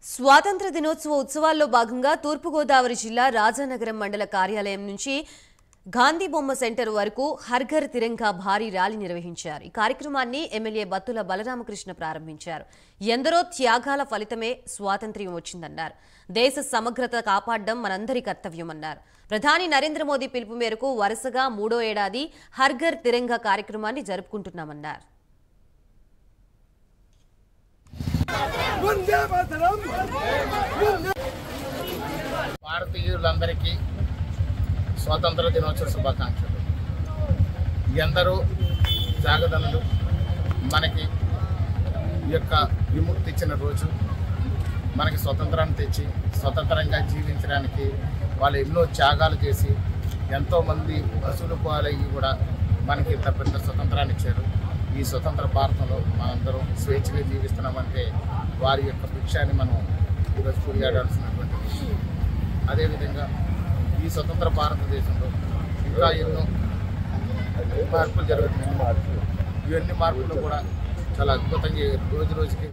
స్వాతంత్ర దినోత్సవ ఉత్సవాల్లో భాగంగా తూర్పుగోదావరి జిల్లా రాజానగరం మండల కార్యాలయం నుంచి గాంధీ బొమ్మ సెంటర్ వరకు హర్ ఘర్ తిరంగా భారీ ర్యాలీ నిర్వహించారు. ఈ కార్యక్రమాన్ని ఎమ్మెల్యే బత్తుల బలరామకృష్ణ ప్రారంభించారు. ఎందరో త్యాగాల ఫలితమే స్వాతంత్ర్యం వచ్చిందన్నారు. దేశ సమగ్రత కాపాడడం మనందరి కర్తవ్యమన్నారు. ప్రధాని నరేంద్ర మోదీ పిలుపు మేరకు వరుసగా 3వ ఏడాది హర్ ఘర్ తిరంగా కార్యక్రమాన్ని జరుపుకుంటున్నామన్నారు. భారతీయులందరికీ స్వాతంత్ర దినోత్సవ శుభాకాంక్షలు. ఎందరో త్యాగదనులు మనకి ఈ యొక్క విముక్తి ఇచ్చిన రోజు, మనకి స్వతంత్రాన్ని తెచ్చి స్వతంత్రంగా జీవించడానికి వాళ్ళు ఎన్నో త్యాగాలు చేసి ఎంతోమంది పశువులు పాలయ్యి కూడా మనకి ఇంత పెద్ద స్వతంత్రాన్ని ఇచ్చారు. ఈ స్వతంత్ర భారతంలో మనందరం స్వేచ్ఛగా జీవిస్తున్నామంటే వారి యొక్క భిక్షాన్ని మనం ఈరోజు కొనియాడాల్సినటువంటి విషయం. అదేవిధంగా ఈ స్వతంత్ర భారతదేశంలో ఇంకా ఎన్నో మార్పులు జరుగుతున్నాయి. ఇవన్నీ మార్పులు కూడా చాలా అద్భుతంగా రోజు రోజుకి